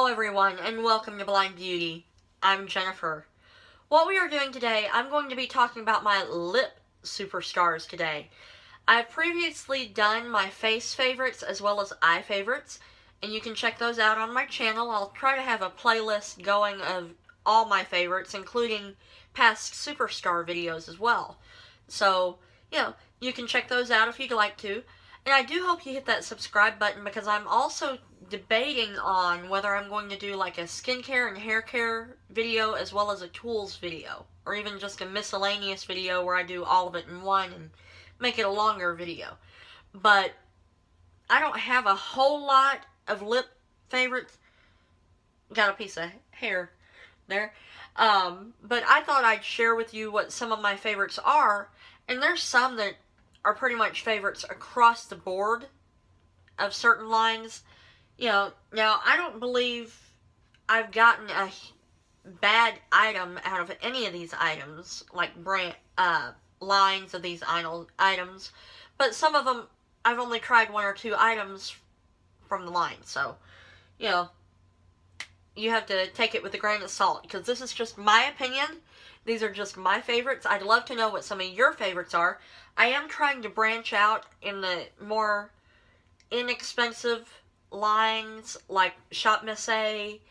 Hello everyone, and welcome to Blind Beauty. I'm Jennifer. What we are doing today, I'm going to be talking about my lip superstars today. I've previously done my face favorites as well as eye favorites, and you can check those out on my channel. I'll try to have a playlist going of all my favorites, including past superstar videos as well. So, you can check those out if you'd like to. And I do hope you hit that subscribe button because I'm also debating on whether I'm going to do like a skincare and hair care video as well as a tools video. Or even just a miscellaneous video where I do all of it in one and make it a longer video. But I don't have a whole lot of lip favorites. Got a piece of hair there. But I thought I'd share with you what some of my favorites are. And there's some that are pretty much favorites across the board of certain lines. Now I don't believe I've gotten a bad item out of any of these items, like lines of these items, but some of them I've only tried one or two items from the line, so, you have to take it with a grain of salt, because this is just my opinion. These are just my favorites. I'd love to know what some of your favorites are. I am trying to branch out in the more inexpensive lines, like Shop Miss A,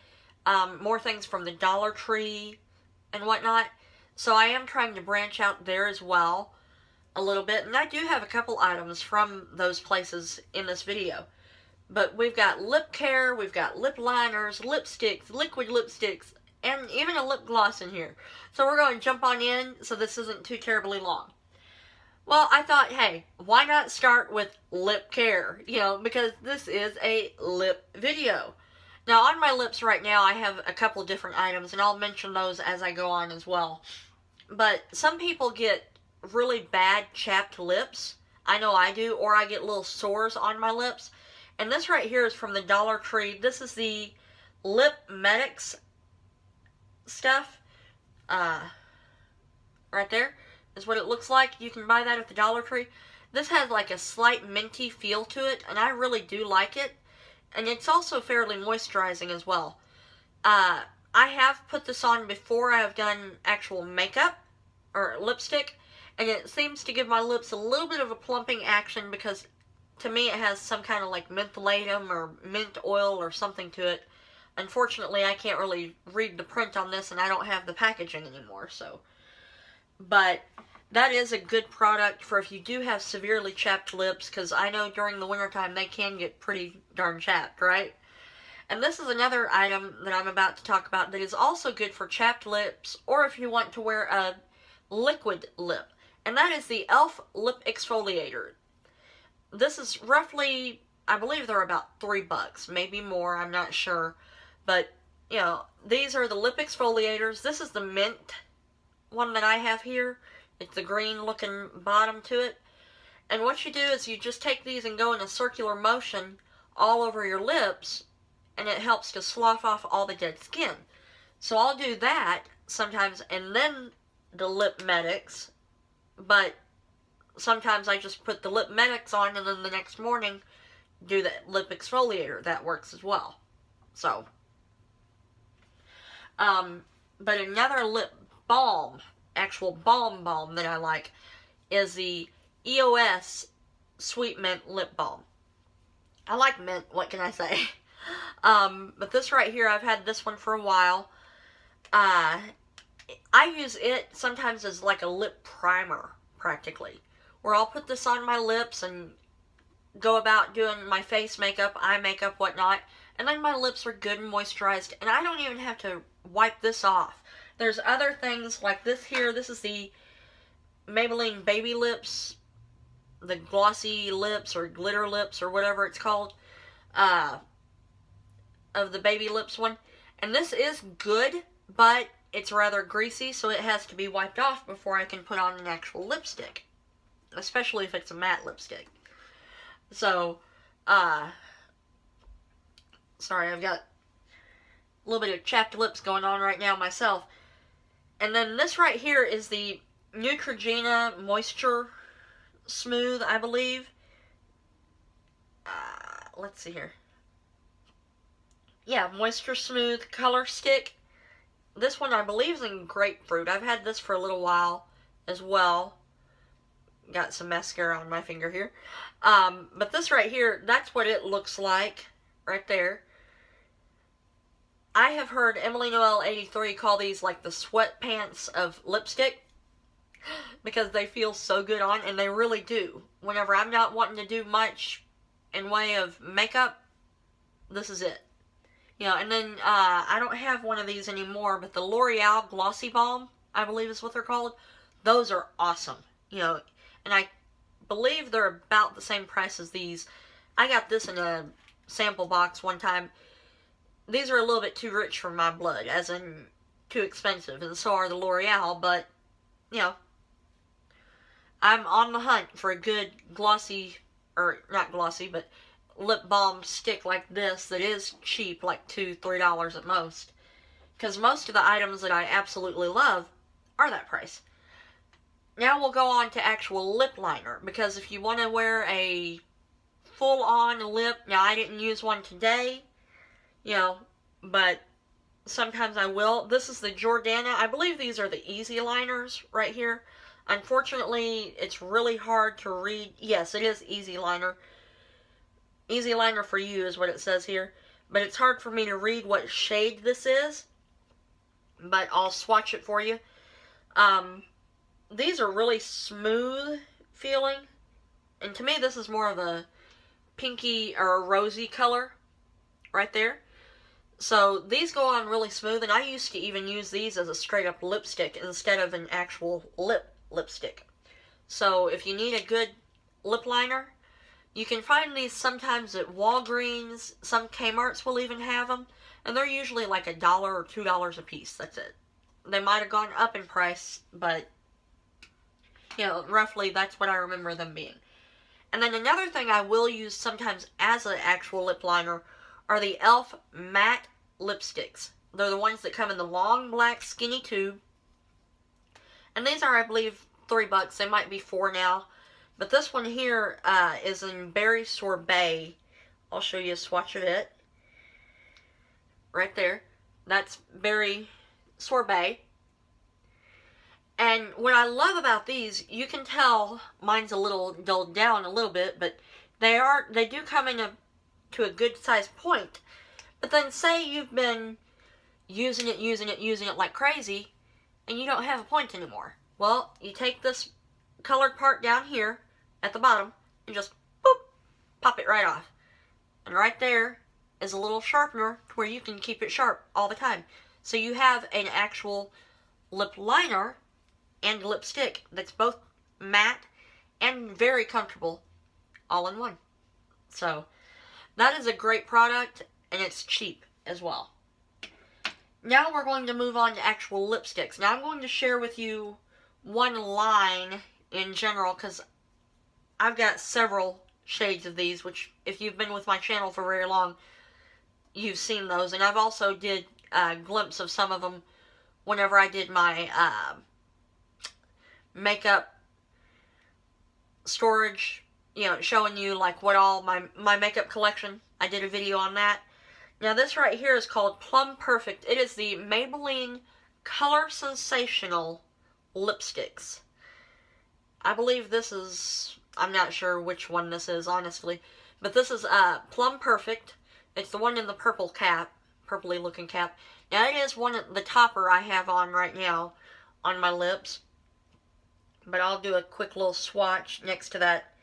more things from the Dollar Tree and whatnot. So I am trying to branch out there as well a little bit. And I do have a couple items from those places in this video. But we've got lip care, we've got lip liners, lipsticks, liquid lipsticks, and even a lip gloss in here. So we're going to jump on in so this isn't too terribly long. Well, I thought, hey, why not start with lip care? Because this is a lip video. Now, on my lips right now, I have a couple of different items, and I'll mention those as I go on as well. But some people get really bad chapped lips. I know I do, or I get little sores on my lips. And this right here is from the Dollar Tree. This is the Lip Medex stuff. Right there is what it looks like. You can buy that at the Dollar Tree. This has like a slight minty feel to it, and I really do like it. And it's also fairly moisturizing as well. I have put this on before I have done actual makeup or lipstick, and it seems to give my lips a little bit of a plumping action because to me it has some kind of like mentholatum or mint oil or something to it. Unfortunately, I can't really read the print on this, and I don't have the packaging anymore, so. But that is a good product for if you do have severely chapped lips, because I know during the wintertime they can get pretty darn chapped, right? And this is another item that I'm about to talk about that is also good for chapped lips, or if you want to wear a liquid lip. And that is the e.l.f. Lip Exfoliator. This is roughly, I believe they're about $3, maybe more, I'm not sure. But, these are the lip exfoliators. This is the mint one that I have here. It's the green looking bottom to it. And what you do is you just take these and go in a circular motion all over your lips, and it helps to slough off all the dead skin. So I'll do that sometimes, and then the Lip Medex. But sometimes I just put the Lip Medex on, and then the next morning do the lip exfoliator. That works as well. So, but another lip balm, actual balm that I like, is the EOS Sweet Mint Lip Balm. I like mint, what can I say? But this right here, I've had this one for a while. I use it sometimes as like a lip primer, practically, where I'll put this on my lips and go about doing my face makeup, eye makeup, whatnot, and then my lips are good and moisturized, and I don't even have to wipe this off. There's other things like this here. This is the Maybelline Baby Lips, the Glossy Lips or Glitter Lips or whatever it's called, of the Baby Lips one. And this is good, but it's rather greasy, so it has to be wiped off before I can put on an actual lipstick, especially if it's a matte lipstick. So, sorry, I've got a little bit of chapped lips going on right now myself. And then this right here is the Neutrogena Moisture Smooth, I believe. Let's see here. yeah, Moisture Smooth Color Stick. This one I believe is in Grapefruit. I've had this for a little while as well. Got some mascara on my finger here. But this right here, that's what it looks like right there. I have heard Emily Noel 83 call these like the sweatpants of lipstick because they feel so good on, and they really do. Whenever I'm not wanting to do much in way of makeup, this is it. You know, and then I don't have one of these anymore, but the L'Oreal Glossy Balm, I believe is what they're called. Those are awesome. You know, and I believe they're about the same price as these. I got this in a sample box one time. These are a little bit too rich for my blood, as in too expensive, and so are the L'Oreal, but, you know, I'm on the hunt for a good glossy, or not glossy, but lip balm stick like this that is cheap, like $2, $3 at most. Because most of the items that I absolutely love are that price. Now we'll go on to actual lip liner, because if you want to wear a full-on lip, now I didn't use one today, you know, but sometimes I will. This is the Jordana. I believe these are the EasyLiners right here. Unfortunately, it's really hard to read. Yes, it is EasyLiner. EasyLiner for you is what it says here. But it's hard for me to read what shade this is. But I'll swatch it for you. These are really smooth feeling. And to me, this is more of a pinky or a rosy color right there. So these go on really smooth, and I used to even use these as a straight up lipstick instead of an actual lipstick. So if you need a good lip liner, you can find these sometimes at Walgreens. Some Kmart's will even have them, and they're usually like $1 or $2 a piece. That's it. They might have gone up in price, but you know, roughly that's what I remember them being. And then another thing I will use sometimes as an actual lip liner are the e.l.f. matte lipsticks. They're the ones that come in the long black skinny tube. And these are, I believe, $3. They might be $4 now. But this one here is in Berry Sorbet. I'll show you a swatch of it. Right there. That's Berry Sorbet. And what I love about these, you can tell mine's a little dulled down a little bit, but they do come in to a good size point. But then say you've been using it like crazy, and you don't have a point anymore. Well, you take this colored part down here at the bottom and just boop, pop it right off. And right there is a little sharpener to where you can keep it sharp all the time. So you have an actual lip liner and lipstick that's both matte and very comfortable all in one. So that is a great product, and it's cheap as well. Now we're going to move on to actual lipsticks. Now I'm going to share with you one line in general, because I've got several shades of these, which if you've been with my channel for very long, you've seen those. And I've also did a glimpse of some of them whenever I did my makeup storage, you know, showing you like what all my makeup collection. I did a video on that. Now this right here is called Plum Perfect. It is the Maybelline Color Sensational Lipsticks. I believe this is, I'm not sure which one this is, honestly. But this is Plum Perfect. It's the one in the purple cap, purpley looking cap. Now it is one of the topper I have on right now on my lips. But I'll do a quick little swatch next to that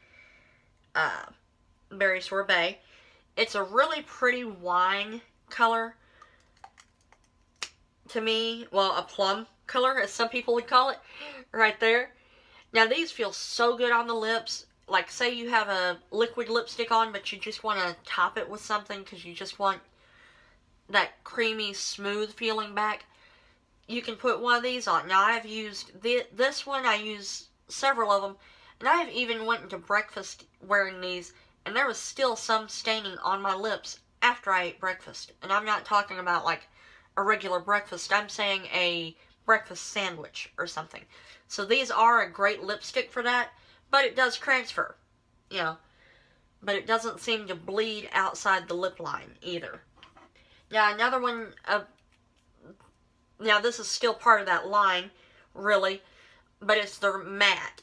Berry Sorbet. It's a really pretty wine color to me. Well, a plum color, as some people would call it, right there. Now, these feel so good on the lips. Like, say you have a liquid lipstick on, but you just want to top it with something because you just want that creamy, smooth feeling back. You can put one of these on. Now, I've used this one. I use several of them. And I have even went into breakfast wearing these. And there was still some staining on my lips after I ate breakfast. And I'm not talking about like a regular breakfast. I'm saying a breakfast sandwich or something. So these are a great lipstick for that. But it does transfer, you know. But it doesn't seem to bleed outside the lip line either. Now, another one, now this is still part of that line, really, but it's the matte.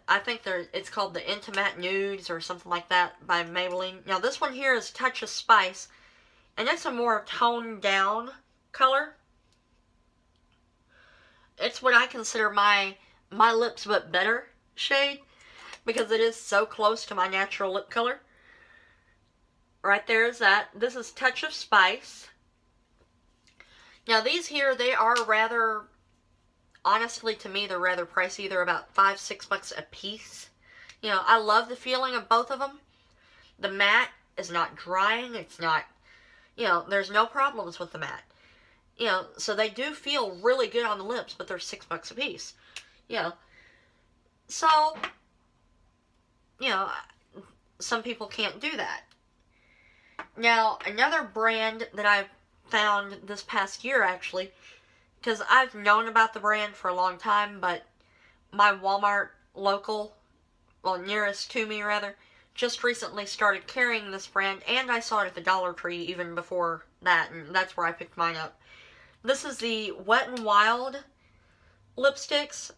I think it's called the Intimate Nudes or something like that by Maybelline. Now, this one here is Touch of Spice, and it's a more toned down color. It's what I consider my lips but better shade, because it is so close to my natural lip color. Right there is that. This is Touch of Spice. Now these here, they are rather, honestly to me, they're rather pricey. They're about $5-6 a piece. You know, I love the feeling of both of them. The matte is not drying. It's not, you know, there's no problems with the matte. You know, so they do feel really good on the lips, but they're $6 a piece. You know, so, you know, some people can't do that. Now, another brand that I found this past year, actually, because I've known about the brand for a long time, but my Walmart local, well, nearest to me, rather, just recently started carrying this brand, and I saw it at the Dollar Tree even before that, and that's where I picked mine up. This is the Wet n Wild lipsticks.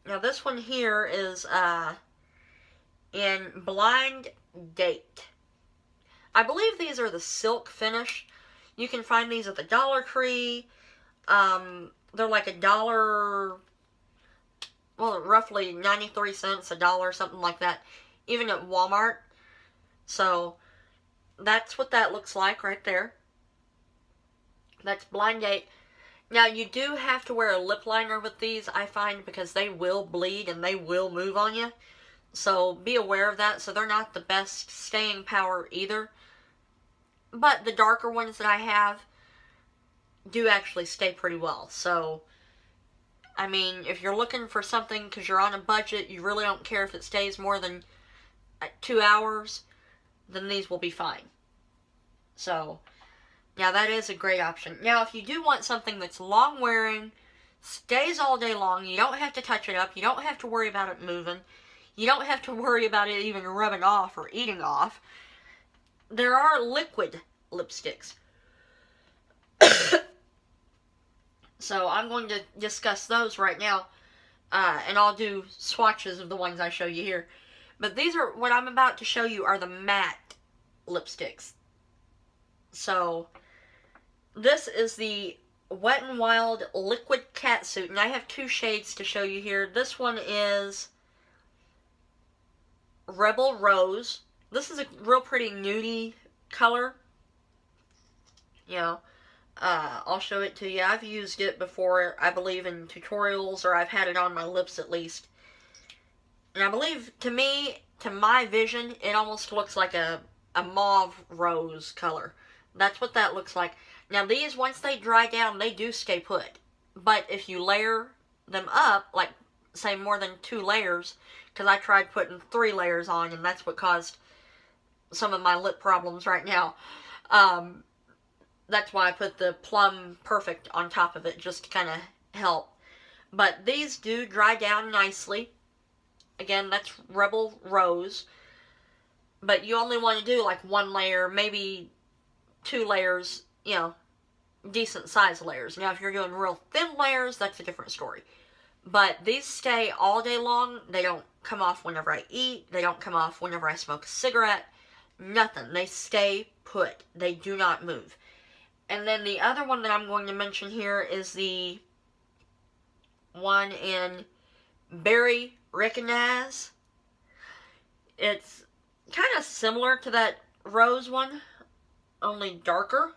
Now, this one here is in Blind Date. I believe these are the silk finish. You can find these at the Dollar Tree. They're like $1, well, roughly 93 cents, $1, something like that, even at Walmart. So, that's what that looks like right there. That's Blind Date. Now, you do have to wear a lip liner with these, I find, because they will bleed and they will move on you. So, be aware of that. So, they're not the best staying power either. But the darker ones that I have do actually stay pretty well. So, I mean, if you're looking for something because you're on a budget, you really don't care if it stays more than 2 hours, then these will be fine. So, now that is a great option. Now, if you do want something that's long wearing, stays all day long, you don't have to touch it up, you don't have to worry about it moving, you don't have to worry about it even rubbing off or eating off, there are liquid lipsticks. So I'm going to discuss those right now, and I'll do swatches of the ones I show you here. But these are, what I'm about to show you are the matte lipsticks. So, this is the Wet n Wild Liquid Catsuit, and I have 2 shades to show you here. This one is Rebel Rose. This is a real pretty nudie color. You know, I'll show it to you. I've used it before, I believe, in tutorials, or I've had it on my lips at least. And I believe, to me, to my vision, it almost looks like a mauve rose color. That's what that looks like. Now, these, once they dry down, they do stay put. But if you layer them up, like, say, more than 2 layers, because I tried putting 3 layers on, and that's what caused some of my lip problems right now. That's why I put the Plum Perfect on top of it, just to kind of help. But these do dry down nicely. Again, that's Rebel Rose. But you only want to do like 1 layer, maybe 2 layers, you know, decent size layers. Now, if you're doing real thin layers, that's a different story. But these stay all day long. They don't come off whenever I eat. They don't come off whenever I smoke a cigarette. Nothing. They stay put. They do not move. And then the other one that I'm going to mention here is the one in Berry Recognize. It's kind of similar to that rose one, only darker.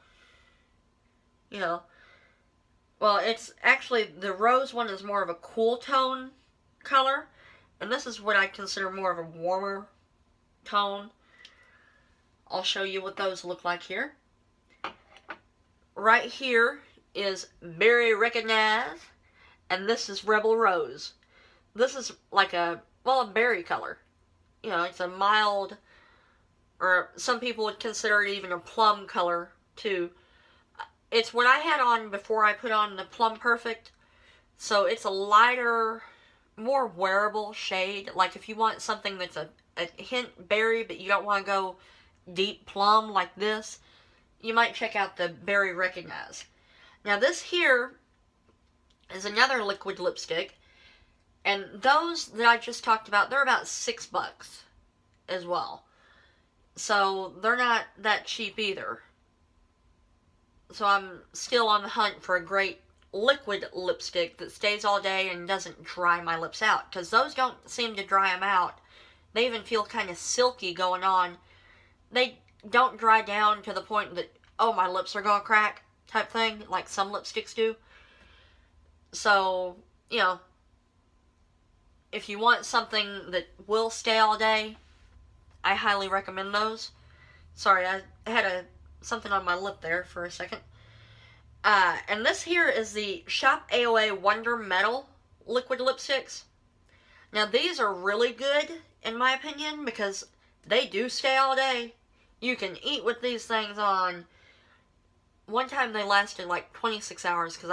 You know, well, it's actually, the rose one is more of a cool tone color, and this is what I consider more of a warmer tone. I'll show you what those look like here. Right here is Berry Recognize, and this is Rebel Rose. This is like a, well, a berry color. You know, it's a mild, or some people would consider it even a plum color, too. It's what I had on before I put on the Plum Perfect, so it's a lighter, more wearable shade. Like, if you want something that's a hint berry, but you don't want to go deep plum like this, you might check out the Berry Recognize. Now this here is another liquid lipstick, and those that I just talked about, they're about $6 as well. So they're not that cheap either. So I'm still on the hunt for a great liquid lipstick that stays all day and doesn't dry my lips out, because those don't seem to dry them out. They even feel kind of silky going on. They don't dry down to the point that, oh, my lips are gonna crack type thing, like some lipsticks do. So, you know, if you want something that will stay all day, I highly recommend those. Sorry, I had something on my lip there for a second. And this here is the Shop AOA Wonder Metal liquid lipsticks. Now these are really good, in my opinion, because they do stay all day. You can eat with these things on. One time they lasted like 26 hours, because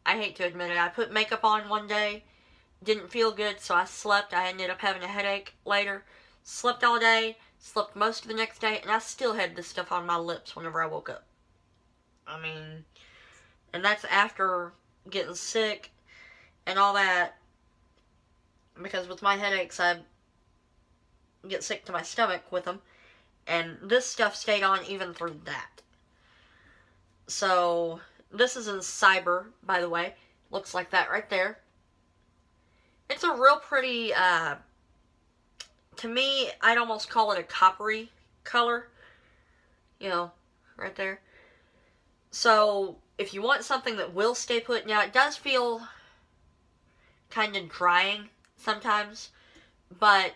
I hate to admit it, I put makeup on one day, didn't feel good, so I slept. I ended up having a headache later. Slept all day, slept most of the next day, and I still had this stuff on my lips whenever I woke up. I mean, and that's after getting sick and all that, because with my headaches, I get sick to my stomach with them, and this stuff stayed on even through that. So, this is in Cyber, by the way. Looks like that right there. It's a real pretty, to me, I'd almost call it a coppery color. You know, right there. So, if you want something that will stay put, now it does feel kind of drying sometimes, but,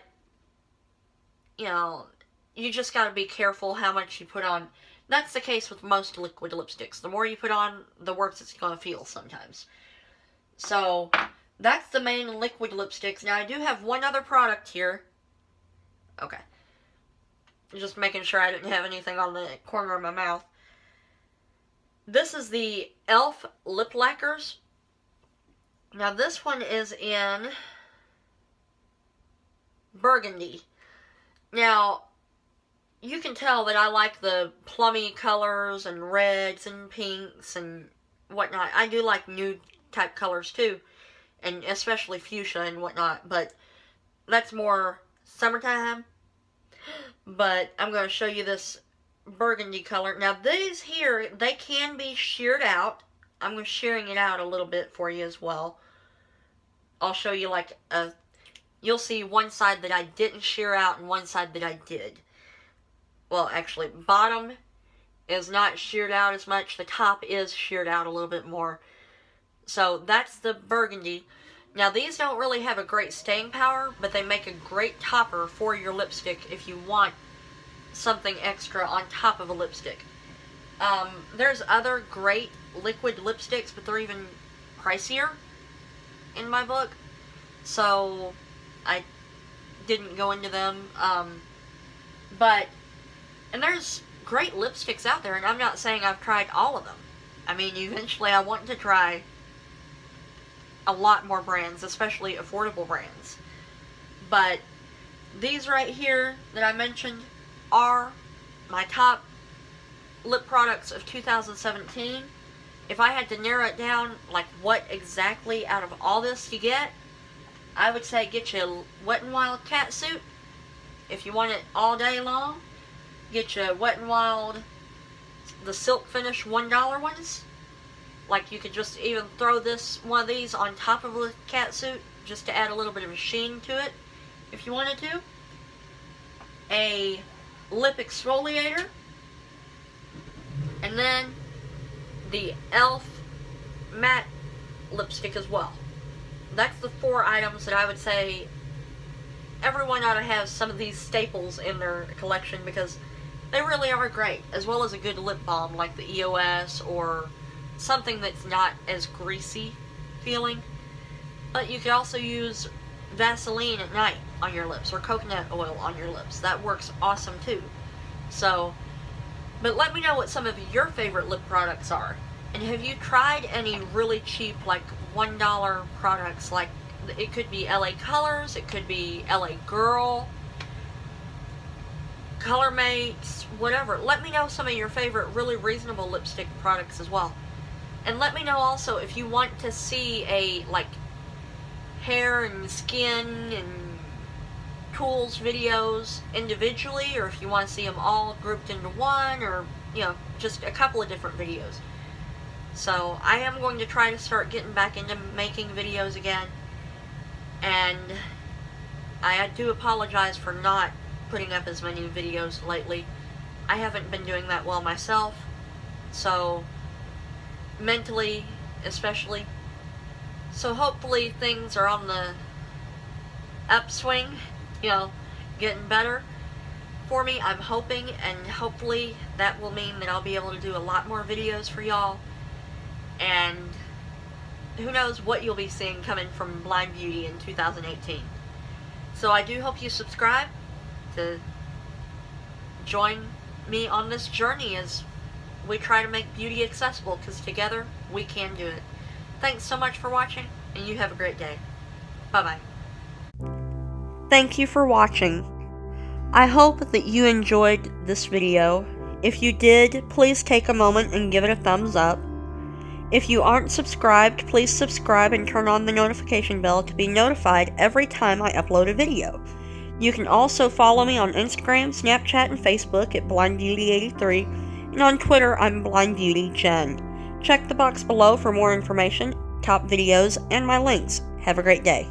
you know, you just gotta be careful how much you put on. That's the case with most liquid lipsticks. The more you put on, the worse it's gonna feel sometimes. So, that's the main liquid lipsticks. Now, I do have one other product here. Okay. Just making sure I didn't have anything on the corner of my mouth. This is the e.l.f. Lip Lacquers. Now, this one is in Burgundy. Now, you can tell that I like the plummy colors and reds and pinks and whatnot. I do like nude type colors too, and especially fuchsia and whatnot, but that's more summertime. But I'm going to show you this burgundy color. Now these here, they can be sheared out. I'm shearing it out a little bit for you as well. I'll show you like you'll see one side that I didn't shear out and one side that I did. Well, actually, bottom is not sheared out as much. The top is sheared out a little bit more. So that's the burgundy. Now these don't really have a great staying power, but they make a great topper for your lipstick if you want something extra on top of a lipstick. There's other great liquid lipsticks, but they're even pricier in my book. So I didn't go into them. And there's great lipsticks out there, and I'm not saying I've tried all of them. I mean, eventually I want to try a lot more brands, especially affordable brands. But these right here that I mentioned are my top lip products of 2017. If I had to narrow it down, like what exactly out of all this you get, I would say get you a Wet n Wild catsuit. If you want it all day long, get you Wet n Wild, the silk finish $1 ones. Like you could just even throw one of these on top of a catsuit just to add a little bit of a sheen to it if you wanted to. A Lip Exfoliator. And then the e.l.f. matte lipstick as well. That's the 4 items that I would say everyone ought to have some of these staples in their collection, because they really are great, as well as a good lip balm like the EOS or something that's not as greasy feeling. But you could also use Vaseline at night on your lips, or coconut oil on your lips. That works awesome too. So, but let me know what some of your favorite lip products are. And have you tried any really cheap, like $1 products? Like, it could be LA Colors, it could be LA Girl, Color Mates, whatever. Let me know some of your favorite really reasonable lipstick products as well. And let me know also if you want to see a, like, hair and skin and tools videos individually, or if you want to see them all grouped into one, or, you know, just a couple of different videos. So, I am going to try to start getting back into making videos again. And I do apologize for not putting up as many videos lately. I haven't been doing that well myself. So, mentally, especially. So hopefully things are on the upswing, you know, getting better for me. I'm hoping, and hopefully that will mean that I'll be able to do a lot more videos for y'all. And who knows what you'll be seeing coming from Blind Beauty in 2018. So I do hope you subscribe to join me on this journey as we try to make beauty accessible, because together we can do it. Thanks so much for watching, and you have a great day. Bye-bye. Thank you for watching. I hope that you enjoyed this video. If you did, please take a moment and give it a thumbs up. If you aren't subscribed, please subscribe and turn on the notification bell to be notified every time I upload a video. You can also follow me on Instagram, Snapchat, and Facebook at BlindBeauty83, and on Twitter I'm BlindBeautyJen. Check the box below for more information, top videos, and my links. Have a great day.